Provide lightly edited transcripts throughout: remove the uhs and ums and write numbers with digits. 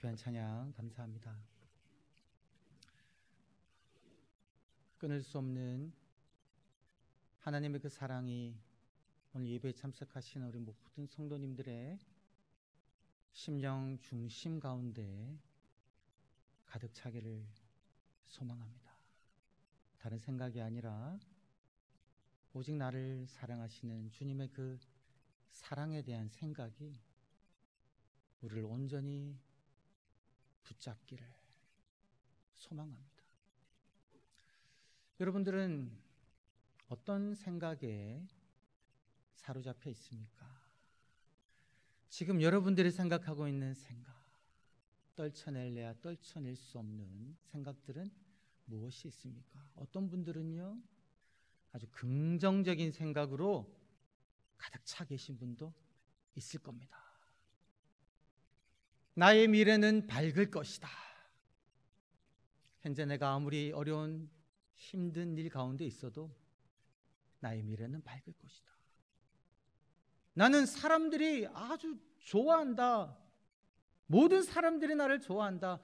귀한 찬양 감사합니다. 끊을 수 없는 하나님의 그 사랑이 오늘 예배에 참석하시는 우리 모든 성도님들의 심령 중심 가운데 가득 차기를 소망합니다. 다른 생각이 아니라 오직 나를 사랑하시는 주님의 그 사랑에 대한 생각이 우리를 온전히 붙잡기를 소망합니다. 여러분들은 어떤 생각에 사로잡혀 있습니까? 지금 여러분들이 생각하고 있는 생각, 떨쳐낼래야 떨쳐낼 수 없는 생각들은 무엇이 있습니까? 어떤 분들은요, 아주 긍정적인 생각으로 가득 차 계신 분도 있을 겁니다. 나의 미래는 밝을 것이다. 현재 내가 아무리 어려운 힘든 일 가운데 있어도 나의 미래는 밝을 것이다. 나는 사람들이 아주 좋아한다. 모든 사람들이 나를 좋아한다.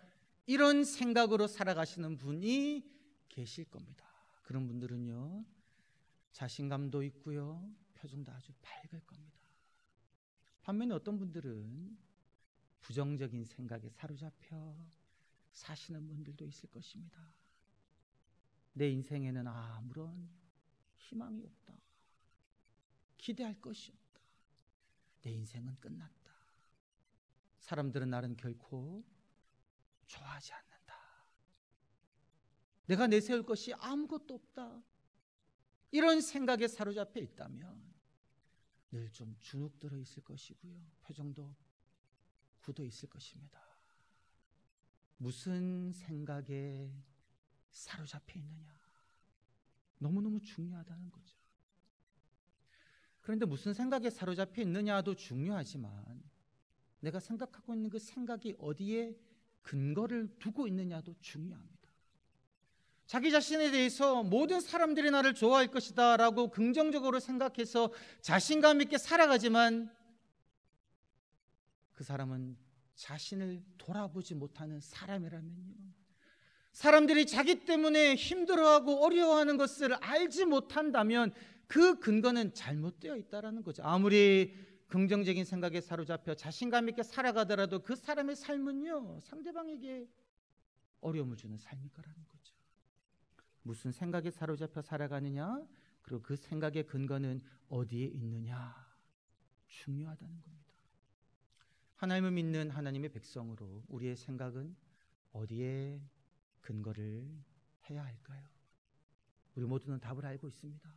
이런 생각으로 살아가시는 분이 계실 겁니다. 그런 분들은요, 자신감도 있고요, 표정도 아주 밝을 겁니다. 반면에 어떤 분들은 부정적인 생각에 사로잡혀 사시는 분들도 있을 것입니다. 내 인생에는 아무런 희망이 없다. 기대할 것이 없다. 내 인생은 끝났다. 사람들은 나를 결코 좋아하지 않는다. 내가 내세울 것이 아무것도 없다. 이런 생각에 사로잡혀 있다면 늘 좀 주눅들어 있을 것이고요, 표정도 굳어 있을 것입니다. 무슨 생각에 사로잡혀 있느냐, 너무너무 중요하다는 거죠. 그런데 무슨 생각에 사로잡혀 있느냐도 중요하지만 내가 생각하고 있는 그 생각이 어디에 근거를 두고 있느냐도 중요합니다. 자기 자신에 대해서 모든 사람들이 나를 좋아할 것이다 라고 긍정적으로 생각해서 자신감 있게 살아가지만 그 사람은 자신을 돌아보지 못하는 사람이라면요, 사람들이 자기 때문에 힘들어하고 어려워하는 것을 알지 못한다면 그 근거는 잘못되어 있다는 거죠. 아무리 긍정적인 생각에 사로잡혀 자신감 있게 살아가더라도 그 사람의 삶은요, 상대방에게 어려움을 주는 삶일 거라는 거죠. 무슨 생각에 사로잡혀 살아가느냐, 그리고 그 생각의 근거는 어디에 있느냐, 중요하다는 겁니다. 하나님을 믿는 하나님의 백성으로 우리의 생각은 어디에 근거를 해야 할까요? 우리 모두는 답을 알고 있습니다.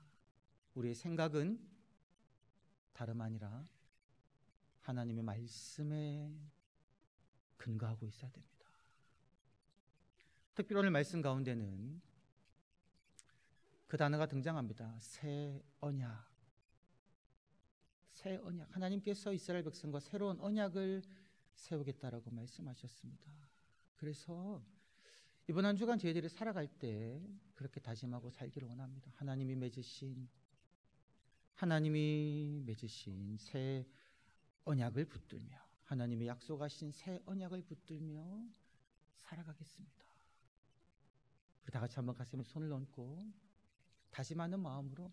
우리의 생각은 다름 아니라 하나님의 말씀에 근거하고 있어야 됩니다. 특별히 오늘 말씀 가운데는 그 단어가 등장합니다. 새 언약. 새 언약. 하나님께서 이스라엘 백성과 새로운 언약을 세우겠다라고 말씀하셨습니다. 그래서 이번 한 주간 저희들이 살아갈 때 그렇게 다짐하고 살기를 원합니다. 하나님이 맺으신 새 언약을 붙들며, 하나님이 약속하신 새 언약을 붙들며 살아가겠습니다. 다 같이 한번 가슴에 손을 얹고 다짐하는 마음으로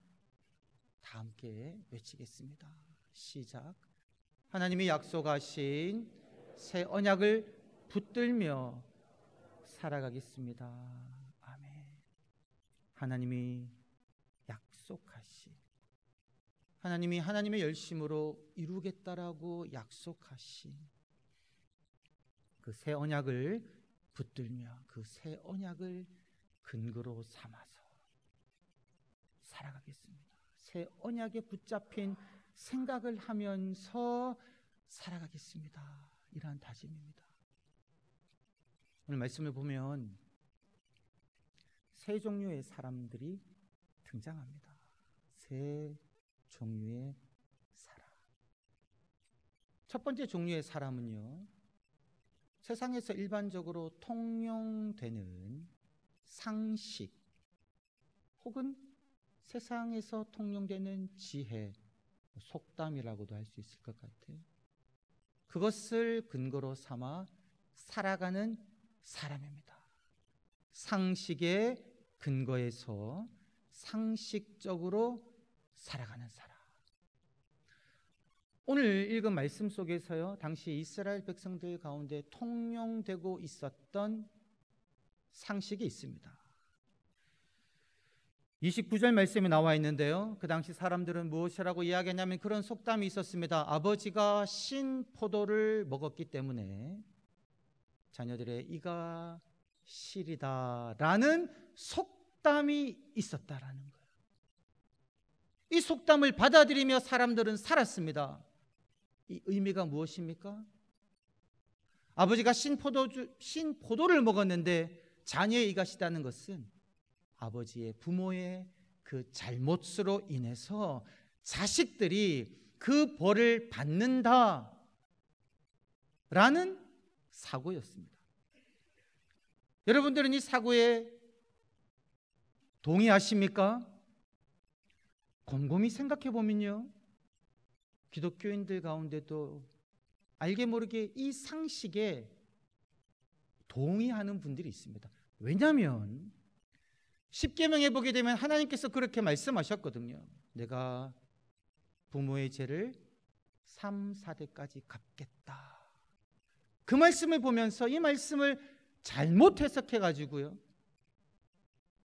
다 함께 외치겠습니다. 시작. 하나님이 약속하신 새 언약을 붙들며 살아가겠습니다. 아멘. 하나님이 약속하신, 하나님이 하나님의 열심으로 이루겠다라고 약속하신 그 새 언약을 붙들며 그 새 언약을 근거로 삼아서 살아가겠습니다. 새 언약에 붙잡힌 생각을 하면서 살아가겠습니다. 이러한 다짐입니다. 오늘 말씀을 보면 세 종류의 사람들이 등장합니다. 세 종류의 사람. 첫 번째 종류의 사람은요, 세상에서 일반적으로 통용되는 상식 혹은 세상에서 통용되는 지혜, 속담이라고도 할 수 있을 것 같아요. 그것을 근거로 삼아 살아가는 사람입니다. 상식의 근거에서 상식적으로 살아가는 사람. 오늘 읽은 말씀 속에서요, 당시 이스라엘 백성들 가운데 통용되고 있었던 상식이 있습니다. 29절 말씀에 나와 있는데요, 그 당시 사람들은 무엇이라고 이야기했냐면 그런 속담이 있었습니다. 아버지가 신 포도를 먹었기 때문에 자녀들의 이가 시리다 라는 속담이 있었다라는 거예요. 이 속담을 받아들이며 사람들은 살았습니다. 이 의미가 무엇입니까? 아버지가 신포도를 먹었는데 자녀의 이가 시다는 것은 아버지의 부모의 그 잘못으로 인해서 자식들이 그 벌을 받는다 라는 사고였습니다. 여러분들은 이 사고에 동의하십니까? 곰곰이 생각해 보면요, 기독교인들 가운데도 알게 모르게 이 상식에 동의하는 분들이 있습니다. 왜냐하면 10계명에 보게 되면 하나님께서 그렇게 말씀하셨거든요. 내가 부모의 죄를 3, 4대까지 갚겠다. 그 말씀을 보면서 이 말씀을 잘못 해석해 가지고요,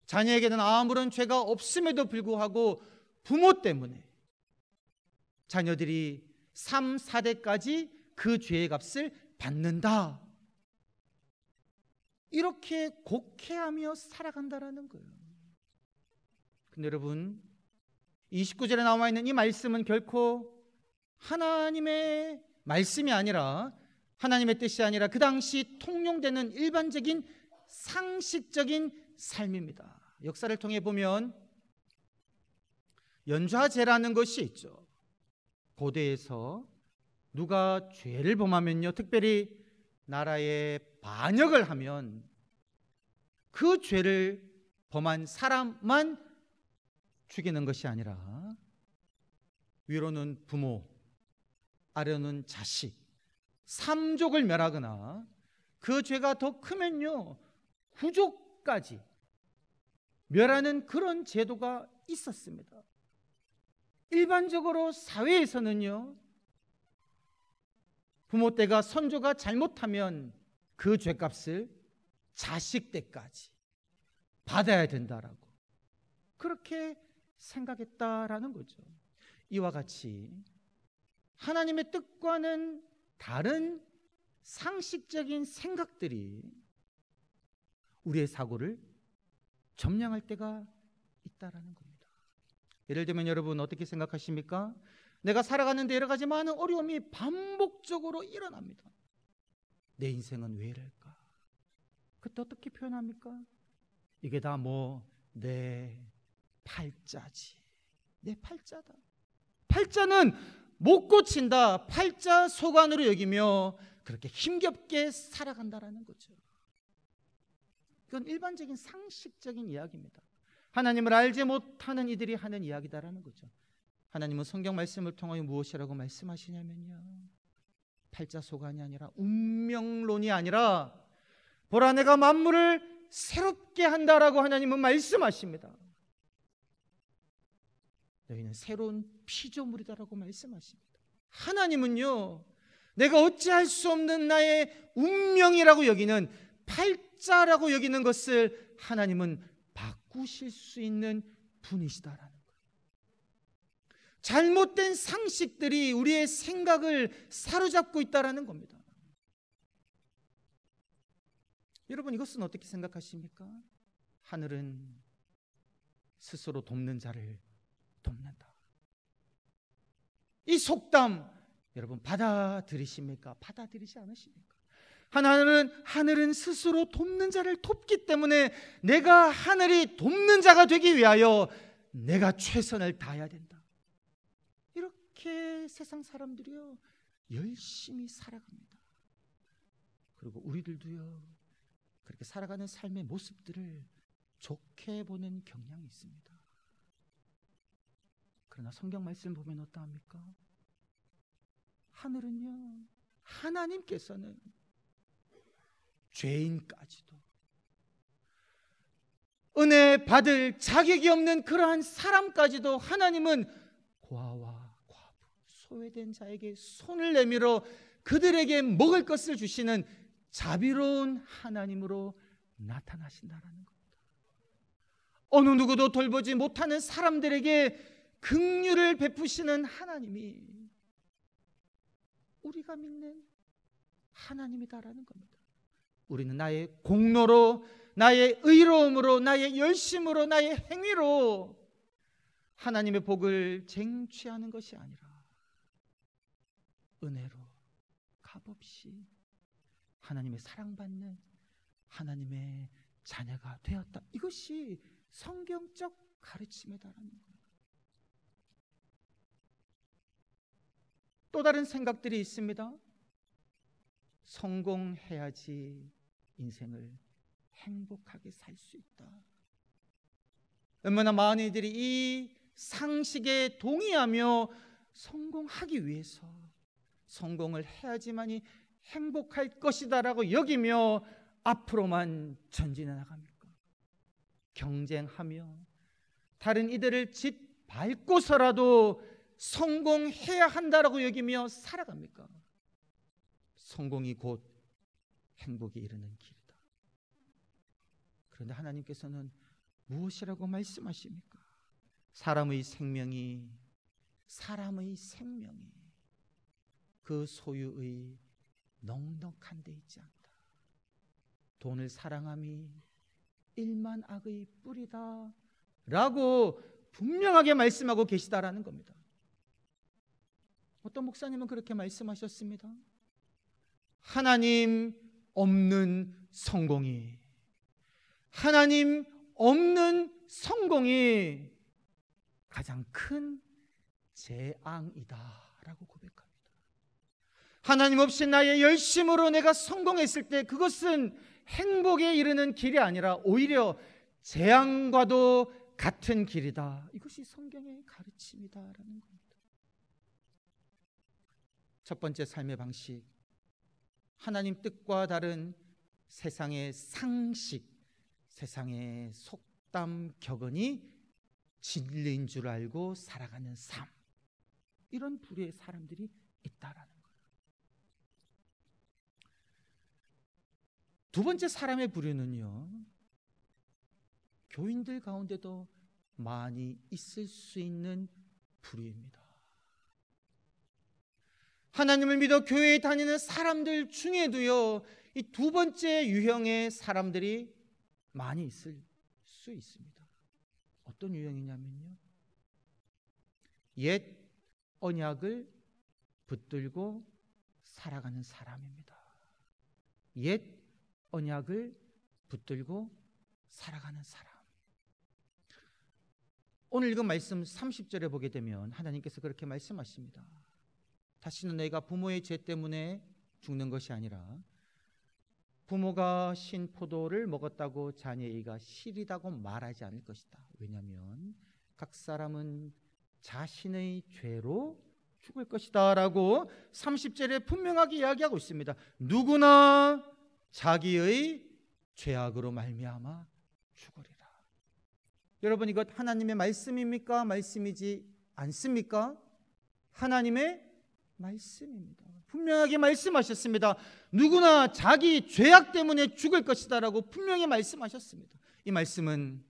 자녀에게는 아무런 죄가 없음에도 불구하고 부모 때문에 자녀들이 3, 4대까지 그 죄의 값을 받는다, 이렇게 곡해하며 살아간다라는 거예요. 근데 여러분, 29절에 나와 있는 이 말씀은 결코 하나님의 말씀이 아니라, 하나님의 뜻이 아니라 그 당시 통용되는 일반적인 상식적인 삶입니다. 역사를 통해 보면 연좌제라는 것이 있죠. 고대에서 누가 죄를 범하면요, 특별히 나라에 반역을 하면 그 죄를 범한 사람만 죽이는 것이 아니라 위로는 부모, 아래로는 자식, 3족을 멸하거나 그 죄가 더 크면요, 후족까지 멸하는 그런 제도가 있었습니다. 일반적으로 사회에서는요, 부모 때가, 선조가 잘못하면 그 죄값을 자식 때까지 받아야 된다라고 그렇게 생각했다라는 거죠. 이와 같이 하나님의 뜻과는 다른 상식적인 생각들이 우리의 사고를 점령할 때가 있다라는 겁니다. 예를 들면 여러분 어떻게 생각하십니까? 내가 살아가는데 여러 가지 많은 어려움이 반복적으로 일어납니다. 내 인생은 왜 이럴까? 그때 어떻게 표현합니까? 이게 다 내 팔자지. 내 팔자다. 팔자는 못 고친다. 팔자 소관으로 여기며 그렇게 힘겹게 살아간다라는 거죠. 그건 일반적인 상식적인 이야기입니다. 하나님을 알지 못하는 이들이 하는 이야기다라는 거죠. 하나님은 성경 말씀을 통하여 무엇이라고 말씀하시냐면요, 팔자 소관이 아니라 운명론이 아니라 보라 내가 만물을 새롭게 한다라고 하나님은 말씀하십니다. 너희는 새로운 피조물이다라고 말씀하십니다. 하나님은요, 내가 어찌할 수 없는 나의 운명이라고 여기는, 팔자라고 여기는 것을 하나님은 바꾸실 수 있는 분이시다라는 거예요. 잘못된 상식들이 우리의 생각을 사로잡고 있다라는 겁니다. 여러분 이것은 어떻게 생각하십니까? 하늘은 스스로 돕는 자를 돕는다. 이 속담 여러분 받아들이십니까? 받아들이지 않으십니까? 하늘은 스스로 돕는 자를 돕기 때문에 내가 하늘이 돕는 자가 되기 위하여 내가 최선을 다해야 된다. 이렇게 세상 사람들이요 열심히 살아갑니다. 그리고 우리들도요 그렇게 살아가는 삶의 모습들을 좋게 보는 경향이 있습니다. 그러나 성경 말씀 보면 죄인까지도, 은혜 받을 자격이 없는 그러한 사람까지도 하나님은 고아와 과부, 소외된 자에게 손을 내밀어 그들에게 먹을 것을 주시는 자비로운 하나님으로 나타나신다라는 겁니다. 어느 누구도 돌보지 못하는 사람들에게 긍휼을 베푸시는 하나님이 우리가 믿는 하나님이다라는 겁니다. 우리는 나의 공로로, 나의 의로움으로, 나의 열심으로, 나의 행위로 하나님의 복을 쟁취하는 것이 아니라 은혜로 값없이 하나님의 사랑받는 하나님의 자녀가 되었다. 이것이 성경적 가르침이다라는 거예요. 또 다른 생각들이 있습니다. 성공해야지 인생을 행복하게 살 수 있다. 얼마나 많은 이들이 이 상식에 동의하며 성공하기 위해서 성공을 해야지만이 행복할 것이다라고 여기며 앞으로만 전진해 나갑니까? 경쟁하며 다른 이들을 짓밟고서라도 성공해야 한다라고 여기며 살아갑니까? 성공이 곧 행복에 이르는 길이다. 그런데 하나님께서는 무엇이라고 말씀하십니까? 사람의 생명이 그 소유의 넉넉한 데 있지 않다. 돈을 사랑함이 일만 악의 뿌리다 라고 분명하게 말씀하고 계시다라는 겁니다. 어떤 목사님은 그렇게 말씀하셨습니다. 하나님 없는 성공이 가장 큰 재앙이다 라고 고백합니다. 하나님 없이 나의 열심으로 내가 성공했을 때 그것은 행복에 이르는 길이 아니라 오히려 재앙과도 같은 길이다. 이것이 성경의 가르침이다라는 겁니다. 첫 번째 삶의 방식, 하나님 뜻과 다른 세상의 상식, 세상의 속담 격언이 진리인 줄 알고 살아가는 삶, 이런 부류의 사람들이 있다라는 거예요. 두 번째 사람의 부류는요, 교인들 가운데도 많이 있을 수 있는 부류입니다. 하나님을 믿어 교회에 다니는 사람들 중에도요, 이 두 번째 유형의 사람들이 많이 있을 수 있습니다. 어떤 유형이냐면요, 옛 언약을 붙들고 살아가는 사람입니다. 옛 언약을 붙들고 살아가는 사람. 오늘 읽은 말씀 30절에 보게 되면 하나님께서 그렇게 말씀하십니다. 다시는 너희가 부모의 죄 때문에 죽는 것이 아니라 부모가 신 포도를 먹었다고 자녀에게 시리다고 말하지 않을 것이다. 왜냐하면 각 사람은 자신의 죄로 죽을 것이다 라고 30절에 분명하게 이야기하고 있습니다. 누구나 자기의 죄악으로 말미암아 죽으리라. 여러분, 이것 하나님의 말씀입니까? 말씀이지 않습니까? 하나님의 말씀입니다. 분명하게 말씀하셨습니다. 누구나 자기 죄악 때문에 죽을 것이다 라고 분명히 말씀하셨습니다. 이 말씀은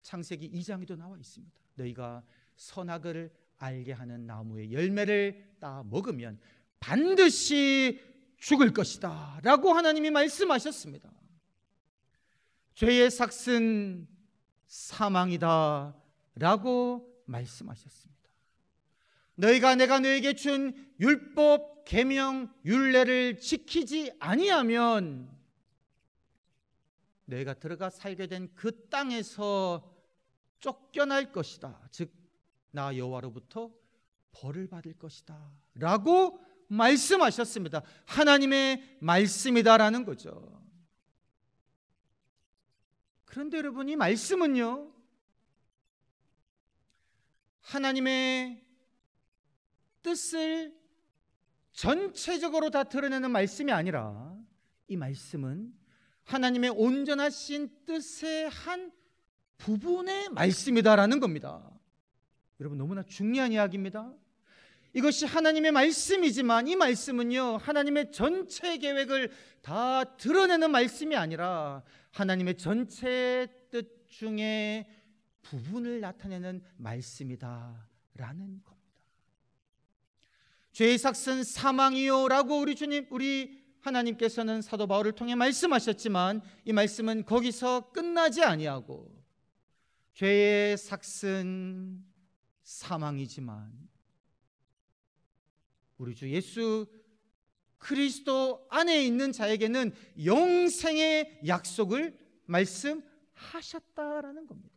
창세기 2장에도 나와 있습니다. 너희가 선악을 알게 하는 나무의 열매를 따 먹으면 반드시 죽을 것이다 라고 하나님이 말씀하셨습니다. 죄의 삭은 사망이다 라고 말씀하셨습니다. 너희가 내가 너에게 준 율법, 계명, 율례를 지키지 아니하면 너희가 들어가 살게 된 그 땅에서 쫓겨날 것이다. 즉 나 여호와로부터 벌을 받을 것이다 라고 말씀하셨습니다. 하나님의 말씀이다라는 거죠. 그런데 여러분, 이 말씀은요, 하나님의 뜻을 전체적으로 다 드러내는 말씀이 아니라 이 말씀은 하나님의 온전하신 뜻의 한 부분의 말씀이다라는 겁니다. 여러분, 너무나 중요한 이야기입니다. 이것이 하나님의 말씀이지만 이 말씀은요, 하나님의 전체 계획을 다 드러내는 말씀이 아니라 하나님의 전체 뜻 중에 부분을 나타내는 말씀이다라는 겁니다. 죄의 삭은 사망이요라고 우리 하나님께서는 사도 바울을 통해 말씀하셨지만 이 말씀은 거기서 끝나지 아니하고 죄의 삭은 사망이지만 우리 주 예수 그리스도 안에 있는 자에게는 영생의 약속을 말씀하셨다라는 겁니다.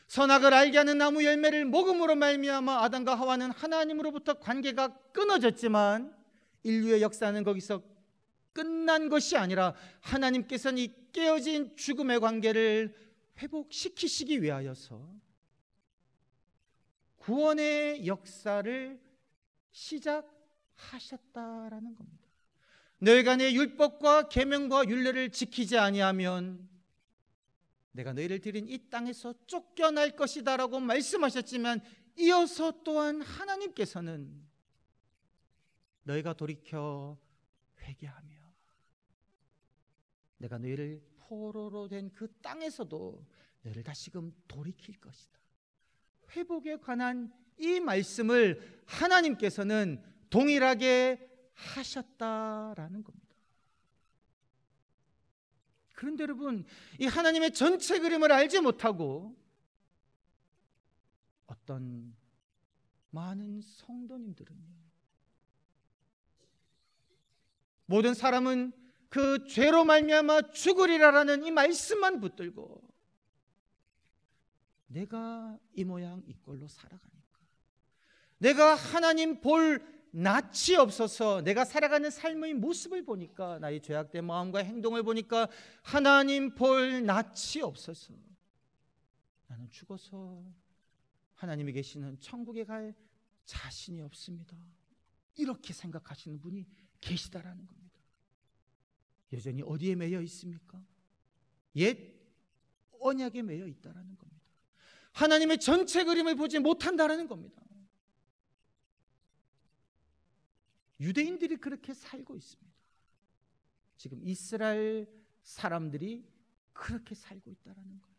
선악을 알게 하는 나무 열매를 먹음으로 말미암아 아담과 하와는 하나님으로부터 관계가 끊어졌지만 인류의 역사는 거기서 끝난 것이 아니라 하나님께서는 이 깨어진 죽음의 관계를 회복시키시기 위하여서 구원의 역사를 시작하셨다라는 겁니다. 너희가 내 율법과 계명과 율례를 지키지 아니하면 내가 너희를 들인 이 땅에서 쫓겨날 것이다라고 말씀하셨지만 이어서 또한 하나님께서는 너희가 돌이켜 회개하며 내가 너희를 포로로 된 그 땅에서도 너희를 다시금 돌이킬 것이다. 회복에 관한 이 말씀을 하나님께서는 동일하게 하셨다라는 겁니다. 그런데 여러분, 이 하나님의 전체 그림을 알지 못하고 어떤 많은 성도님들은요, 모든 사람은 그 죄로 말미암아 죽으리라라는 이 말씀만 붙들고 내가 이 모양 이 꼴로 살아가니까, 내가 하나님 볼 낯이 없어서 내가 살아가는 삶의 모습을 보니까, 나의 죄악된 마음과 행동을 보니까 하나님 볼 낯이 없어서 나는 죽어서 하나님이 계시는 천국에 갈 자신이 없습니다. 이렇게 생각하시는 분이 계시다라는 겁니다. 여전히 어디에 매여 있습니까? 옛 언약에 매여 있다라는 겁니다. 하나님의 전체 그림을 보지 못한다라는 겁니다. 유대인들이 그렇게 살고 있습니다. 지금 이스라엘 사람들이 그렇게 살고 있다라는 거예요.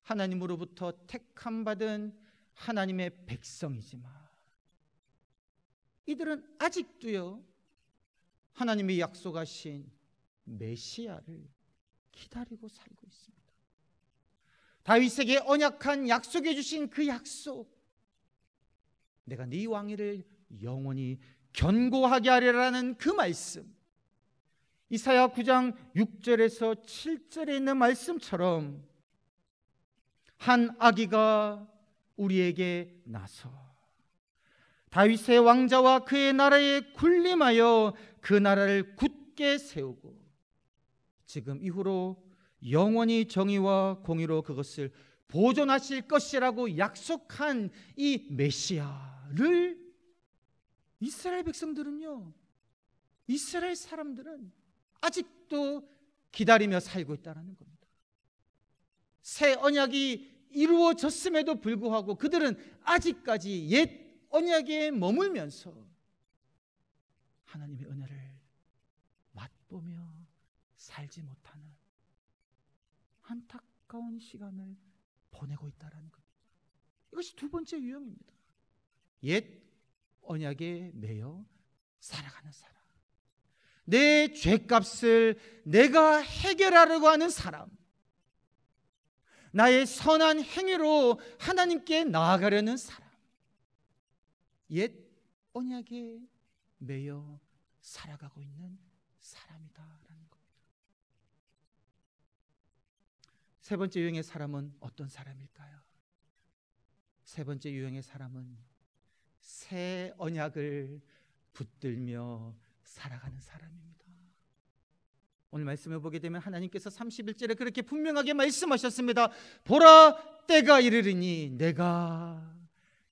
하나님으로부터 택함 받은 하나님의 백성이지만 이들은 아직도요, 하나님이 약속하신 메시아를 기다리고 살고 있습니다. 다윗에게 언약한 약속해 주신 그 약속, 내가 네 왕위를 영원히 견고하게 하리라는 그 말씀, 이사야 9장 6절에서 7절에 있는 말씀처럼 한 아기가 우리에게 나서 다윗의 왕자와 그의 나라에 군림하여 그 나라를 굳게 세우고 지금 이후로 영원히 정의와 공의로 그것을 보존하실 것이라고 약속한 이 메시아를 이스라엘 백성들은요, 이스라엘 사람들은 아직도 기다리며 살고 있다는 겁니다. 새 언약이 이루어졌음에도 불구하고 그들은 아직까지 옛 언약에 머물면서 하나님의 은혜를 맛보며 살지 못하는 안타까운 시간을 보내고 있다는 겁니다. 이것이 두 번째 유형입니다. 옛 언약에 매여 살아가는 사람, 내 죄값을 내가 해결하려고 하는 사람, 나의 선한 행위로 하나님께 나아가려는 사람, 옛 언약에 매여 살아가고 있는 사람이다라는 겁니다. 세 번째 유형의 사람은 어떤 사람일까요? 세 번째 유형의 사람은 새 언약을 붙들며 살아가는 사람입니다. 오늘 말씀을 보게 되면 하나님께서 31절에 그렇게 분명하게 말씀하셨습니다. 보라, 때가 이르리니 내가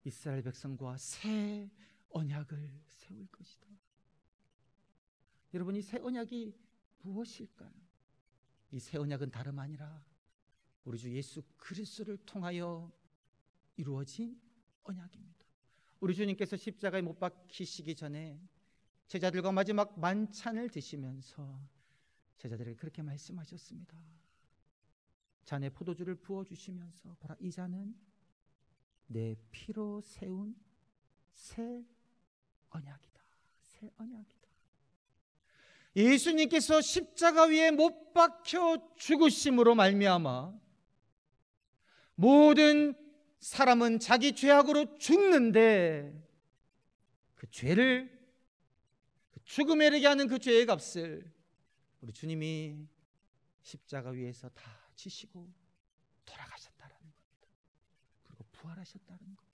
이스라엘 백성과 새 언약을 세울 것이다. 여러분, 이 새 언약이 무엇일까요? 이 새 언약은 다름 아니라 우리 주 예수 그리스도를 통하여 이루어진 언약입니다. 우리 주님께서 십자가에 못 박히시기 전에 제자들과 마지막 만찬을 드시면서 제자들에게 그렇게 말씀하셨습니다. 잔에 포도주를 부어주시면서 보라, 이 잔은 내 피로 세운 새 언약이다. 새 언약이다. 예수님께서 십자가 위에 못 박혀 죽으심으로 말미암아 모든 사람은 자기 죄악으로 죽는데 그 죄를, 그 죽음에 이르게 하는 그 죄의 값을 우리 주님이 십자가 위에서 다 지시고 돌아가셨다라는 겁니다. 그리고 부활하셨다는 겁니다.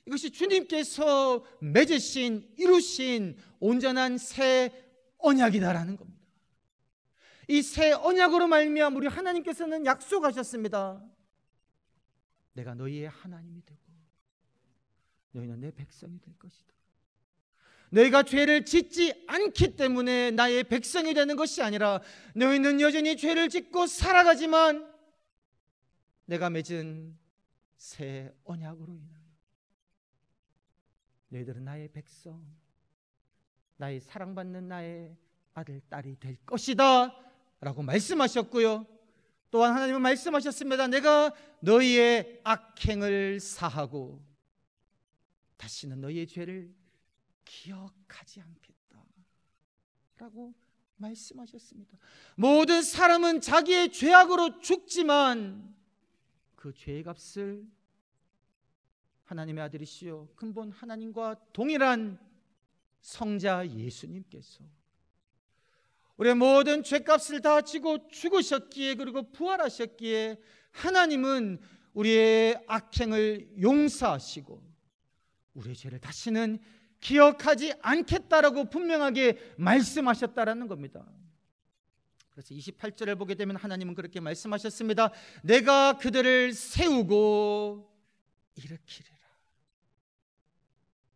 이것이 주님께서 맺으신, 이루신 온전한 새 언약이다라는 겁니다. 이 새 언약으로 말미암아 우리 하나님께서는 약속하셨습니다. 내가 너희의 하나님이 되고 너희는 내 백성이 될 것이다. 너희가 죄를 짓지 않기 때문에 나의 백성이 되는 것이 아니라 너희는 여전히 죄를 짓고 살아가지만 내가 맺은 새 언약으로 인하여 너희들은 나의 백성, 나의 사랑받는 나의 아들, 딸이 될 것이다 라고 말씀하셨고요. 또한 하나님은 말씀하셨습니다. 내가 너희의 악행을 사하고 다시는 너희의 죄를 기억하지 않겠다 라고 말씀하셨습니다. 모든 사람은 자기의 죄악으로 죽지만 그 죄의 값을 하나님의 아들이시요 근본 하나님과 동일한 성자 예수님께서 우리의 모든 죄값을 다 지고 죽으셨기에, 그리고 부활하셨기에 하나님은 우리의 악행을 용서하시고 우리의 죄를 다시는 기억하지 않겠다라고 분명하게 말씀하셨다라는 겁니다. 그래서 28절을 보게 되면 하나님은 그렇게 말씀하셨습니다. 내가 그들을 세우고 일으키리라.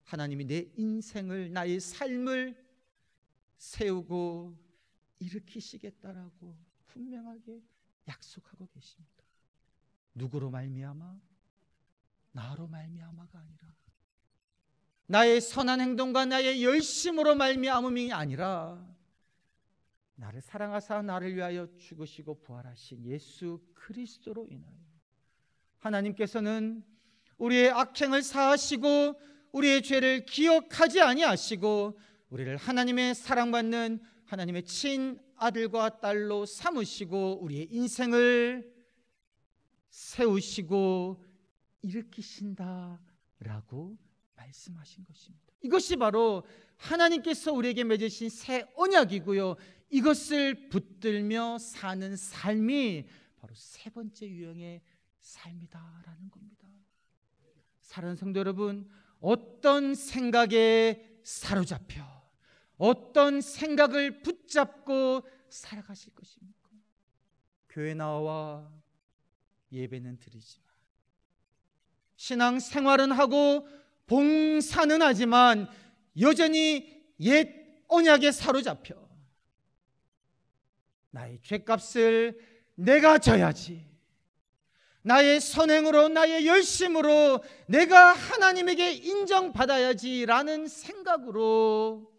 하나님이 내 인생을, 나의 삶을 세우고 일으키시겠다라고 분명하게 약속하고 계십니다. 누구로 말미암아? 나로 말미암아가 아니라, 나의 선한 행동과 나의 열심으로 말미암음이 아니라 나를 사랑하사 나를 위하여 죽으시고 부활하신 예수 그리스도로 인하여 하나님께서는 우리의 악행을 사하시고 우리의 죄를 기억하지 아니하시고 우리를 하나님의 사랑받는 하나님의 친아들과 딸로 삼으시고 우리의 인생을 세우시고 일으키신다라고 말씀하신 것입니다. 이것이 바로 하나님께서 우리에게 맺으신 새 언약이고요. 이것을 붙들며 사는 삶이 바로 세 번째 유형의 삶이다라는 겁니다. 사랑하는 성도 여러분, 어떤 생각에 사로잡혀 어떤 생각을 붙잡고 살아가실 것입니까? 교회 나와 예배는 드리지만, 신앙 생활은 하고 봉사는 하지만 여전히 옛 언약에 사로잡혀 나의 죄값을 내가 져야지, 나의 선행으로, 나의 열심으로 내가 하나님에게 인정받아야지 라는 생각으로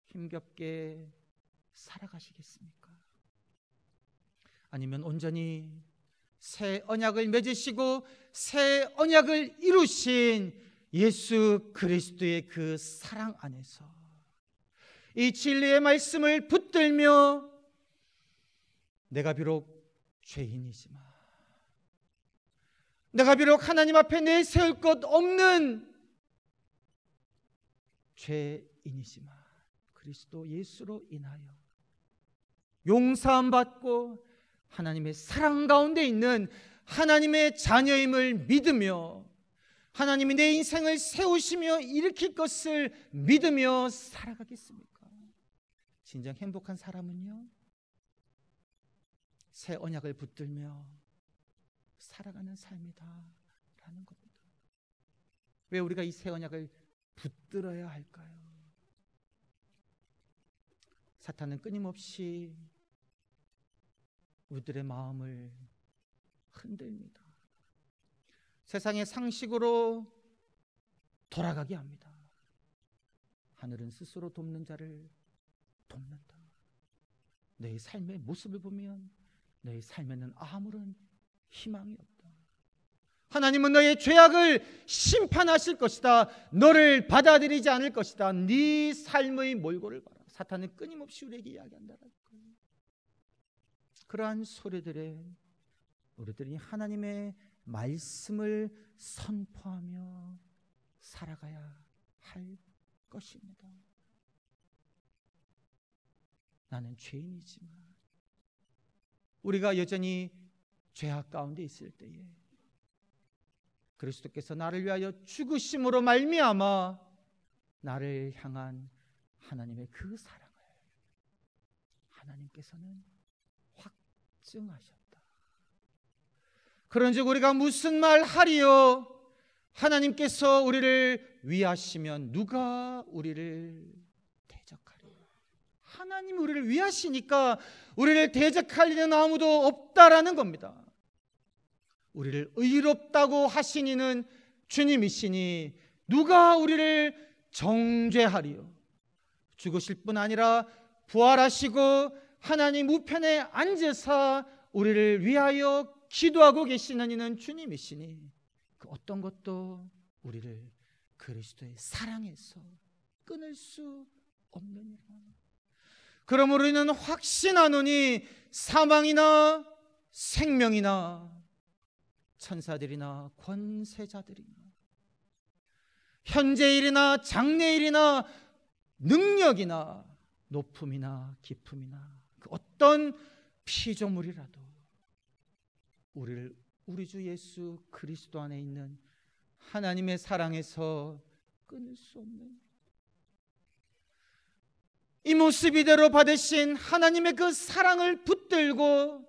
힘겹게 살아가시겠습니까? 아니면 온전히 새 언약을 맺으시고 새 언약을 이루신 예수 그리스도의 그 사랑 안에서 이 진리의 말씀을 붙들며 내가 비록 죄인이지만, 내가 비록 하나님 앞에 내세울 것 없는 죄인이지만 그리스도 예수로 인하여 용서함 받고 하나님의 사랑 가운데 있는 하나님의 자녀임을 믿으며 하나님이 내 인생을 세우시며 일으킬 것을 믿으며 살아가겠습니까? 진정 행복한 사람은요, 새 언약을 붙들며 살아가는 삶이다라는 겁니다. 왜 우리가 이 새 언약을 붙들어야 할까요? 사탄은 끊임없이 우리들의 마음을 흔듭니다. 세상의 상식으로 돌아가게 합니다. 하늘은 스스로 돕는 자를 돕는다. 내 삶의 모습을 보면 내 삶에는 아무런 희망이 없다. 하나님은 너의 죄악을 심판하실 것이다. 너를 받아들이지 않을 것이다. 네 삶의 몰골을 봐라. 사탄은 끊임없이 우리에게 이야기한다는 거예요. 그러한 소리들에 우리들이 하나님의 말씀을 선포하며 살아가야 할 것입니다. 나는 죄인이지만 우리가 여전히 죄악 가운데 있을 때에 그리스도께서 나를 위하여 죽으심으로 말미암아 나를 향한 하나님의 그 사랑을 하나님께서는 확증하셨다. 그런즉 우리가 무슨 말 하리요? 하나님께서 우리를 위하시면 누가 우리를 대적하리요? 하나님이 우리를 위하시니까 우리를 대적할 일은 아무도 없다라는 겁니다. 우리를 의롭다고 하신 이는 주님이시니 누가 우리를 정죄하리요? 죽으실 뿐 아니라 부활하시고 하나님 우편에 앉으사 우리를 위하여 기도하고 계시는 이는 주님이시니 그 어떤 것도 우리를 그리스도의 사랑에서 끊을 수 없느니라. 그러므로 우리는 확신하노니 사망이나 생명이나 천사들이나 권세자들이나 현재일이나 장래일이나 능력이나 높음이나 깊음이나 그 어떤 피조물이라도 우리를 우리 주 예수 그리스도 안에 있는 하나님의 사랑에서 끊을 수 없는 이 모습 이대로 받으신 하나님의 그 사랑을 붙들고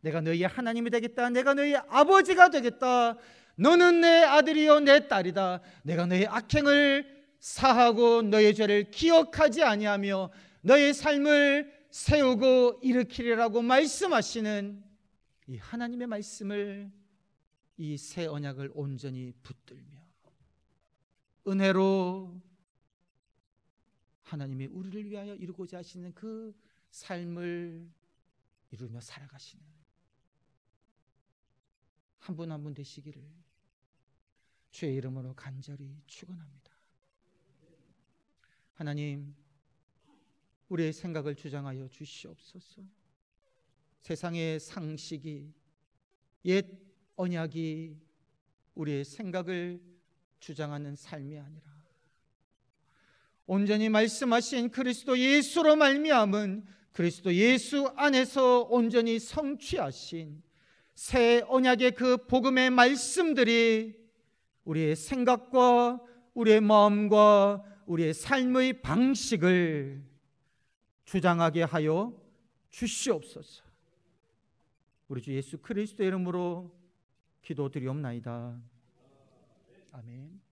내가 너희의 하나님이 되겠다, 내가 너희의 아버지가 되겠다, 너는 내 아들이요 내 딸이다, 내가 너희의 악행을 사하고 너희의 죄를 기억하지 아니하며 너희의 삶을 세우고 일으키리라고 말씀하시는 이 하나님의 말씀을, 이 새 언약을 온전히 붙들며 은혜로 하나님이 우리를 위하여 이루고자 하시는 그 삶을 이루며 살아가시는 한 분 한 분 되시기를 주의 이름으로 간절히 축원합니다. 하나님, 우리의 생각을 주장하여 주시옵소서. 세상의 상식이, 옛 언약이 우리의 생각을 주장하는 삶이 아니라 온전히 말씀하신 그리스도 예수로 말미암은 그리스도 예수 안에서 온전히 성취하신 새 언약의 그 복음의 말씀들이 우리의 생각과 우리의 마음과 우리의 삶의 방식을 주장하게 하여 주시옵소서. 우리 주 예수 그리스도의 이름으로 기도드리옵나이다. 아멘.